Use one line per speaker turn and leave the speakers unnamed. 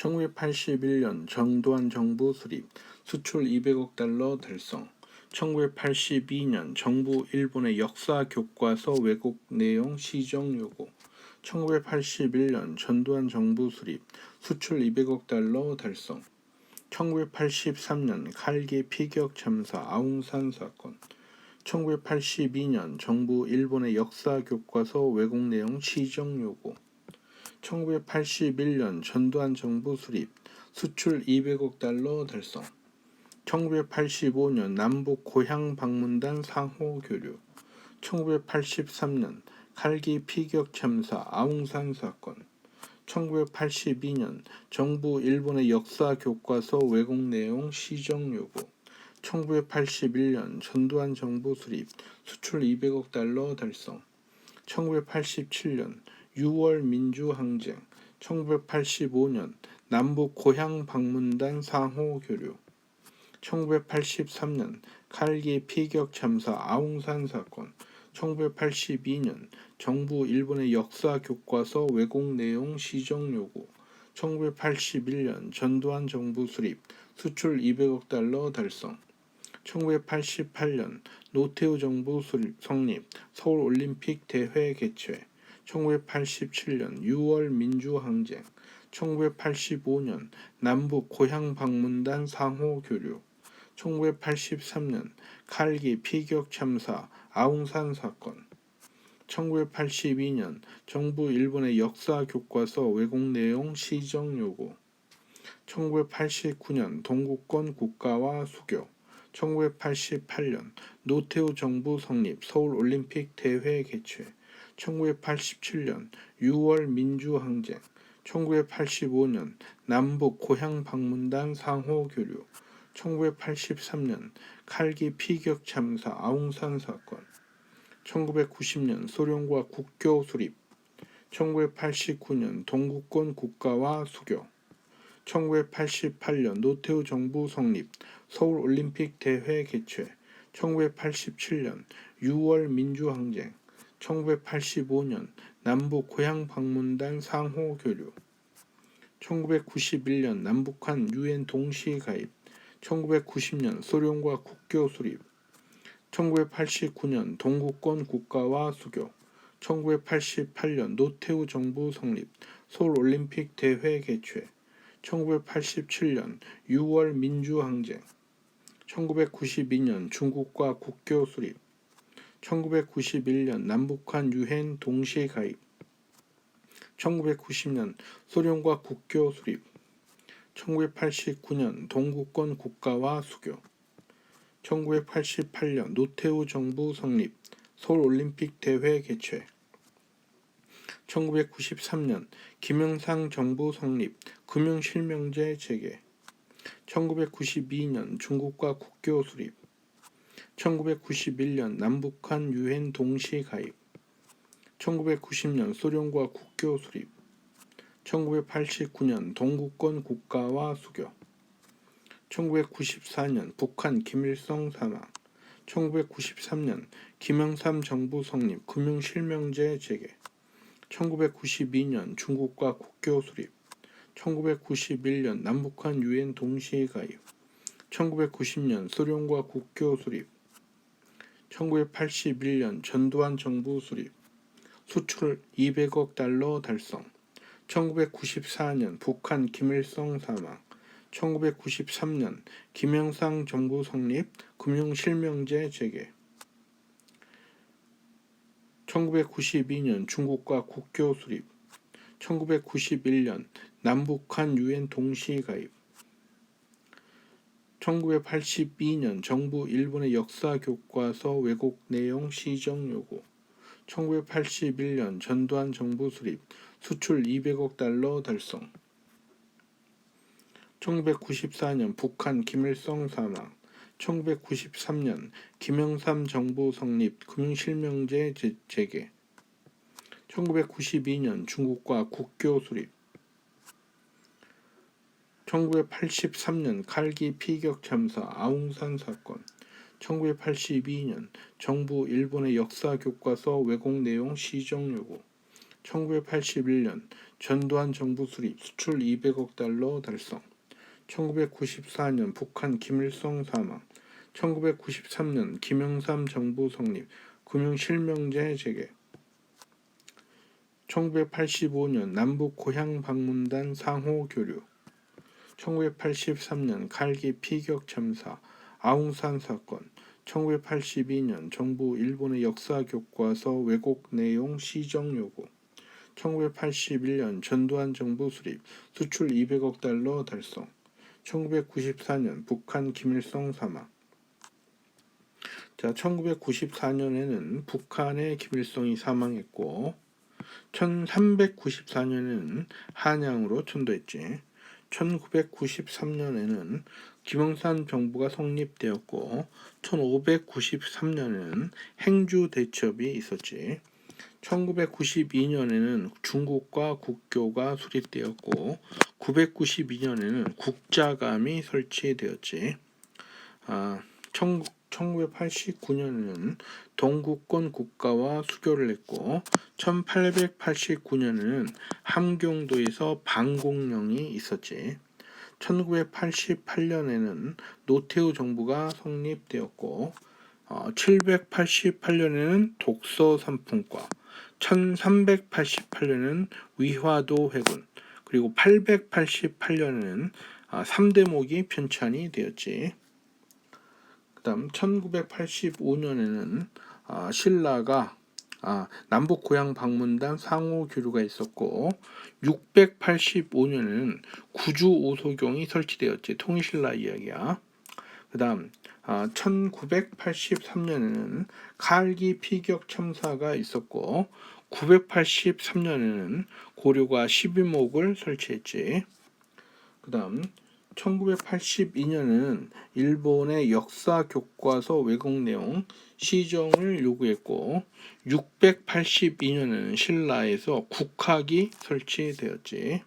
1981년 전두환 정부 수립, 수출 200억 달러 달성. 1982년 정부 일본의 역사 교과서 왜곡 내용 시정 요구. 1981년 전두환 정부 수립, 수출 200억 달러 달성. 1983년 칼기 피격 참사 아웅산 사건. 1982년 정부 일본의 역사 교과서 왜곡 내용 시정 요구. 1981년 전두환 정부 수립, 수출 200억 달러 달성. 1985년 남북 고향 방문단 상호 교류. 1983년 칼기 피격 참사 아웅산 사건. 1982년 정부 일본의 역사 교과서 왜곡 내용 시정 요구. 1981년 전두환 정부 수립, 수출 200억 달러 달성. 1987년 6월 민주항쟁. 1985년 남북 고향 방문단 상호 교류. 1983년 칼기 피격 참사 아웅산 사건. 1982년 정부 일본의 역사 교과서 왜곡 내용 시정 요구. 1981년 전두환 정부 수립, 수출 200억 달러 달성. 1988년 노태우 정부 성립, 서울올림픽 대회 개최. 1987년 6월 민주항쟁. 1985년 남북 고향 방문단 상호 교류. 1983년 칼기 피격 참사 아웅산 사건. 1982년 정부 일본의 역사 교과서 왜곡 내용 시정 요구. 1989년 동구권 국가화 수교. 1988년 노태우 정부 성립, 서울올림픽 대회 개최. 1987년 6월 민주항쟁. 1985년 남북 고향 방문단 상호 교류. 1983년 칼기 피격 참사 아웅산 사건. 1990년 소련과 국교 수립. 1989년 동구권 국가화 수교. 1988년 노태우 정부 성립, 서울올림픽 대회 개최. 1987년 6월 민주항쟁. 1985년 남북 고향 방문단 상호 교류. 1991년 남북한 유엔 동시 가입. 1990년 소련과 국교 수립. 1989년 동구권 국가화 수교. 1988년 노태우 정부 성립, 서울올림픽 대회 개최. 1987년 6월 민주항쟁. 1992년 중국과 국교 수립. 1991년 남북한 유엔 동시 가입. 1990년 소련과 국교 수립. 1989년 동구권 국가화 수교. 1988년 노태우 정부 성립, 서울올림픽 대회 개최. 1993년 김영삼 정부 성립, 금융실명제 체계. 1992년 중국과 국교 수립. 1991년 남북한 유엔 동시 가입. 1990년 소련과 국교 수립. 1989년 동구권 국가화 수교. 1994년 북한 김일성 사망. 1993년 김영삼 정부 성립, 금융실명제 체계. 1992년 중국과 국교 수립. 1991년 남북한 유엔 동시 가입. 1990년 소련과 국교 수립. 1981년 전두환 정부 수립, 수출 200억 달러 달성. 1994년 북한 김일성 사망. 1993년 김영삼 정부 성립, 금융실명제 체계. 1992년 중국과 국교 수립. 1991년 남북한 유엔 동시 가입. 1982년 정부 일본의 역사 교과서 왜곡 내용 시정 요구. 1981년 전두환 정부 수립, 수출 200억 달러 달성. 1994년 북한 김일성 사망. 1993년 김영삼 정부 성립, 금융실명제 재개. 1992년 중국과 국교 수립. 1983년 칼기 피격 참사 아웅산 사건. 1982년 정부 일본의 역사 교과서 왜곡 내용 시정 요구. 1981년 전두환 정부 수립, 수출 200억 달러 달성. 1994년 북한 김일성 사망. 1993년 김영삼 정부 성립, 금융실명제 재개. 1985년 남북 고향 방문단 상호 교류. 1983년 칼기 피격 참사, 아웅산 사건. 1982년 정부 일본의 역사 교과서 왜곡 내용 시정 요구. 1981년 전두환 정부 수립, 수출 200억 달러 달성. 1994년 북한 김일성 사망. 자, 1994년에는 북한의 김일성이 사망했고 1394년에는 한양으로 천도했지. 1993년에는 김영삼 정부가 성립되었고 1593년에는 행주대첩이 있었지. 1992년에는 중국과 국교가 수립되었고 992년에는 국자감이 설치되었지. 1989년에는 동구권 국가와 수교를 했고 1889년에는 함경도에서 방공령이 있었지. 1988년에는 노태우 정부가 성립되었고 788년에는 독서 삼풍과, 1388년에는 위화도 회군, 그리고 888년에는 3대목이 편찬이 되었지. 그 다음 1985년에는 신라가 남북 고향 방문단 상호 교류가 있었고 685년에는 구주 오소경이 설치되었지. 통일신라 이야기야. 그 다음 1983년에는 칼기 피격 참사가 있었고 983년에는 고려가 12목을 설치했지. 그 다음 1982년에는 일본의 역사 교과서 왜곡 내용 시정을 요구했고 682년에는 신라에서 국학이 설치되었지.